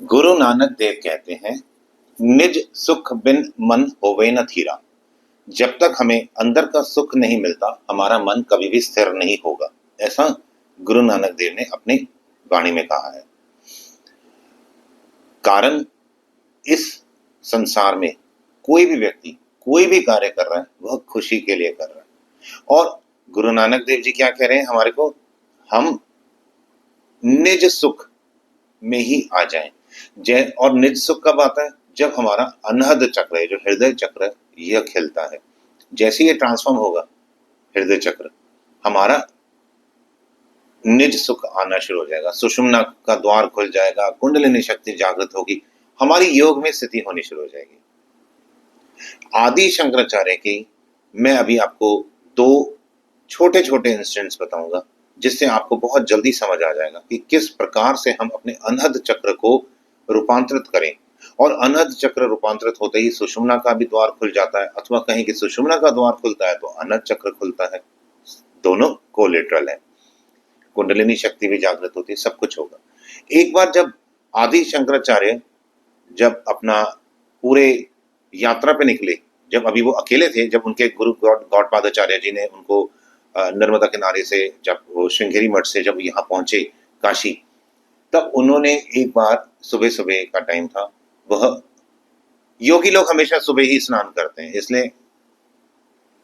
गुरु नानक देव कहते हैं, निज सुख बिन मन होवे न थीरा। जब तक हमें अंदर का सुख नहीं मिलता, हमारा मन कभी भी स्थिर नहीं होगा। ऐसा गुरु नानक देव ने अपनी वाणी में कहा है। कारण इस संसार में कोई भी व्यक्ति कोई भी कार्य कर रहा है, वह खुशी के लिए कर रहा है। और गुरु नानक देव जी क्या कह रहे हैं हमारे को, हम निज सुख में ही आ जाएं। जय और निज सुख कब आता है, जब हमारा अनहद चक्र है, जो हृदय चक्र है, यह खिलता है। जैसे ये ट्रांसफॉर्म होगा हृदय चक्र, हमारा निज सुख आना शुरू हो जाएगा, सुषुम्ना का द्वार खुल जाएगा, कुंडलिनी शक्ति जागृत होगी, हमारी योग में स्थिति होनी शुरू हो जाएगी। आदि शंकराचार्य की मैं अभी आपको दो छोटे छोटे इंस्टेंट्स बताऊंगा, जिससे आपको बहुत जल्दी समझ आ जाएगा कि किस प्रकार से हम अपने अनहद चक्र को रूपांतरित करें। और अनहद चक्र रूपांतरित होते ही सुषुम्ना का भी द्वार खुल जाता है, अथवा कहीं कि सुषुम्ना का द्वार खुलता है तो अनहद चक्र खुलता है। दोनों कोलेटरल है, कुंडलिनी शक्ति भी जागृत होती है, सब कुछ होगा। एक बार जब आदि शंकराचार्य जब अपना पूरे यात्रा पे निकले, जब अभी वो अकेले थे, जब उनके गुरु गौड़पादाचार्य जी ने उनको नर्मदा किनारे से, जब वो श्रृंगेरी मठ से जब यहाँ पहुंचे काशी, तब उन्होंने एक बार सुबह सुबह का टाइम था, वह योगी लोग हमेशा सुबह ही स्नान करते हैं, इसलिए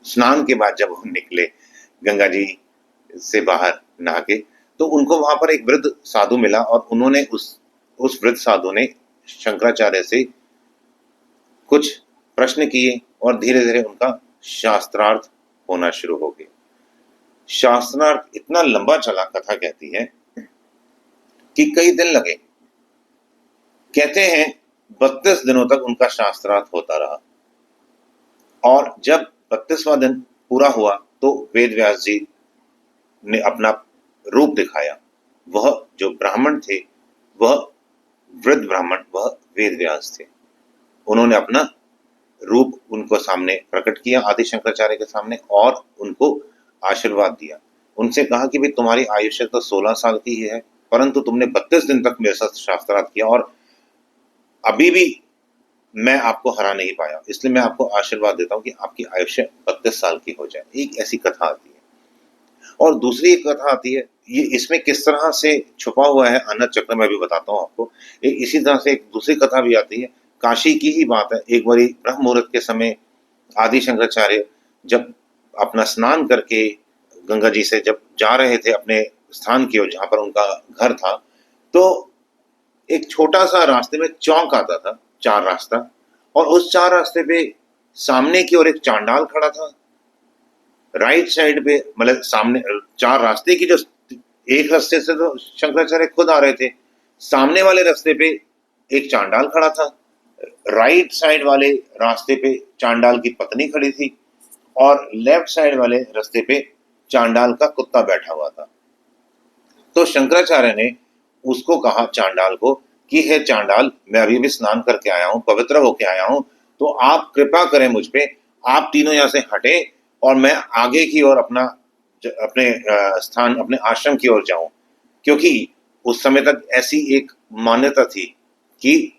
स्नान के बाद जब वो निकले गंगा जी से बाहर नहा के, तो उनको वहां पर एक वृद्ध साधु मिला और उन्होंने उस वृद्ध साधु ने शंकराचार्य से कुछ प्रश्न किए और धीरे धीरे उनका शास्त्रार्थ होना शुरू हो गया। शास्त्रार्थ इतना लंबा चला, कथा कहती है कि कई दिन लगे। कहते हैं 32 दिनों तक उनका शास्त्रार्थ होता रहा। और जब 32वां दिन पूरा हुआ तो वेद व्यास जी ने अपना रूप दिखाया। वह जो ब्राह्मण थे, वह वृद्ध ब्राह्मण, वह वेद व्यास थे। उन्होंने अपना रूप उनको सामने प्रकट किया, आदि शंकराचार्य के सामने, और उनको आशीर्वाद दिया। उनसे कहा कि भाई तुम्हारी आयुष्य तो 16 साल की ही है, परंतु तुमने 32 दिन तक मेरे साथ शास्त्रार्थ किया और अभी भी मैं आपको हरा नहीं पाया, इसलिए मैं आपको आशीर्वाद देता हूं कि आपकी आयुष्य 32 साल की हो जाए। एक ऐसी कथा आती है। और दूसरी एक कथा आती है, ये इसमें किस तरह से छुपा हुआ है अनहद चक्र, मैं भी बताता हूँ आपको। इसी तरह से एक दूसरी कथा भी आती है, काशी की ही बात है। एक बारी ब्रह्म मुहूर्त के समय आदि शंकराचार्य जब अपना स्नान करके गंगा जी से जब जा रहे थे अपने स्थान की ओर, जहां पर उनका घर था, तो एक छोटा सा रास्ते में चौक आता था, चार रास्ता, और उस चार रास्ते पे सामने की ओर एक चांडाल खड़ा था। राइट साइड पे, मतलब सामने चार रास्ते की जो एक रास्ते से तो शंकराचार्य खुद आ रहे थे, सामने वाले रास्ते पे एक चांडाल खड़ा था, राइट साइड वाले रास्ते पे चांडाल की पत्नी खड़ी थी, और लेफ्ट साइड वाले रास्ते पे चांडाल का कुत्ता बैठा हुआ था। तो शंकराचार्य ने उसको कहा, चांडाल को, कि हे चांडाल, मैं अभी भी स्नान करके आया हूं, पवित्र होके आया हूं, तो आप कृपा करें मुझ पे, आप तीनों यहां से हटे और मैं आगे की ओर अपने स्थान, अपने आश्रम की ओर जाऊं। क्योंकि उस समय तक ऐसी एक मान्यता थी कि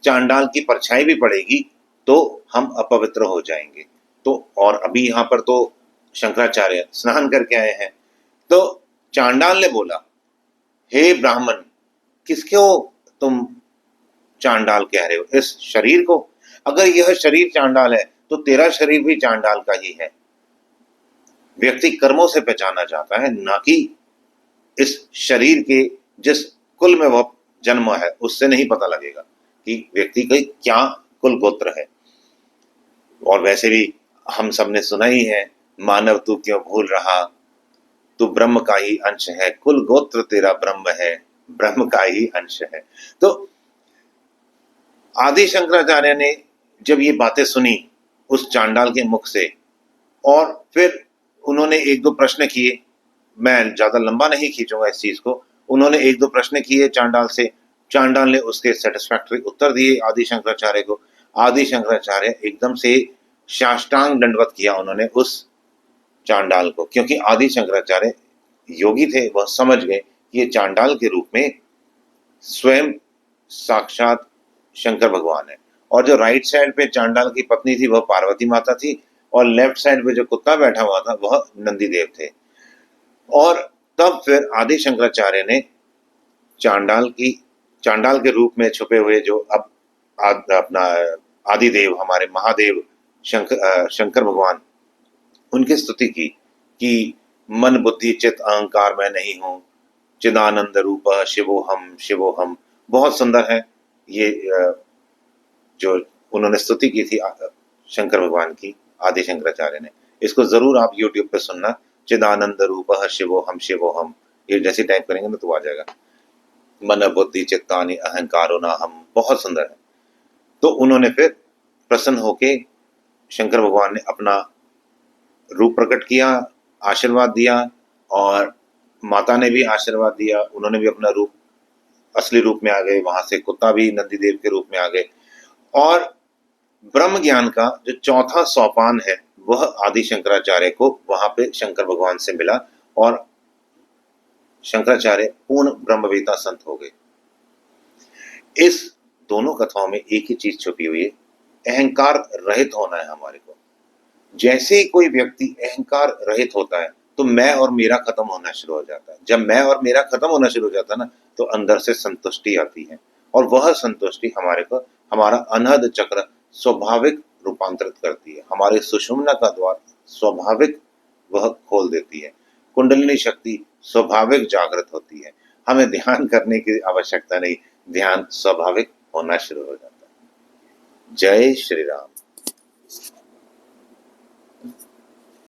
चांडाल की परछाई भी पड़ेगी तो हम अपवित्र हो जाएंगे। तो और अभी यहाँ पर तो शंकराचार्य स्नान करके आए हैं। तो चांडाल ने बोला, हे ब्राह्मण, किसको तुम चांडाल कह रहे हो? इस शरीर को? अगर यह शरीर चांडाल है तो तेरा शरीर भी चांडाल का ही है। व्यक्ति कर्मों से पहचाना जाता है, ना कि इस शरीर के जिस कुल में वह जन्म है उससे नहीं पता लगेगा कि व्यक्ति का क्या कुल गोत्र है। और वैसे भी हम सबने सुना ही है, मानव तू क्यों भूल रहा, तू ब्रह्म का ही अंश है, कुल गोत्र तेरा ब्रह्म है, ब्रह्म का ही अंश है। तो आदि शंकराचार्य ने जब ये बातें सुनी उस चांडाल के मुख से, और फिर उन्होंने एक दो प्रश्न किए, मैं ज्यादा लंबा नहीं खींचूंगा इस चीज को। उन्होंने एक दो प्रश्न किए चांडाल से, चांडाल ने उसके सेटिस्फैक्टरी उत्तर दिए आदि शंकराचार्य को। आदि शंकराचार्य एकदम से साष्टांग दंडवत किया उन्होंने उस चांडाल को, क्योंकि आदि शंकराचार्य योगी थे, वह समझ गए ये चांडाल के रूप में स्वयं साक्षात शंकर भगवान है। और जो राइट साइड पे चांडाल की पत्नी थी वह पार्वती माता थी, और लेफ्ट साइड पे जो कुत्ता बैठा हुआ था वह नंदी देव थे। और तब फिर आदि शंकराचार्य ने चांडाल के रूप में छुपे हुए जो अब अपना आदिदेव हमारे महादेव शंकर भगवान, उनकी स्तुति की कि मन बुद्धि चित अहंकार मैं नहीं हूँ, चिदानंद रूप शिवोहम शिवोहम। बहुत सुंदर है ये जो उन्होंने स्तुति की थी शंकर भगवान की, आदि शंकराचार्य ने। इसको जरूर आप यूट्यूब पे सुनना, चिदानंद रूप शिवोहम शिवोहम, ये जैसे टाइप करेंगे ना तो आ जाएगा। मन बुद्धि चित्तानि अहंकारो ना हम, बहुत सुंदर है। तो उन्होंने फिर प्रसन्न होके शंकर भगवान ने अपना रूप प्रकट किया, आशीर्वाद दिया, और माता ने भी आशीर्वाद दिया, उन्होंने भी अपना रूप असली रूप में आ गए, वहां से कुत्ता भी नंदीदेव के रूप में आ गए। और ब्रह्म ज्ञान का जो चौथा सोपान है वह आदि शंकराचार्य को वहां पे शंकर भगवान से मिला, और शंकराचार्य पूर्ण ब्रह्मवेता संत हो गए। इस दोनों कथाओं में एक ही चीज छुपी हुई है, अहंकार रहित होना है हमारे को। जैसे ही कोई व्यक्ति अहंकार रहित होता है तो मैं और मेरा खत्म होना शुरू हो जाता है। जब मैं और मेरा खत्म होना शुरू हो जाता है ना, तो अंदर से संतुष्टि आती है, और वह संतुष्टि हमारे को हमारा अनहद चक्र स्वाभाविक रूपांतरित करती है, हमारे सुषुम्ना का द्वार स्वाभाविक वह खोल देती है, कुंडलिनी शक्ति स्वाभाविक जागृत होती है। हमें ध्यान करने की आवश्यकता नहीं, ध्यान स्वाभाविक होना शुरू हो जाता है। जय श्री राम।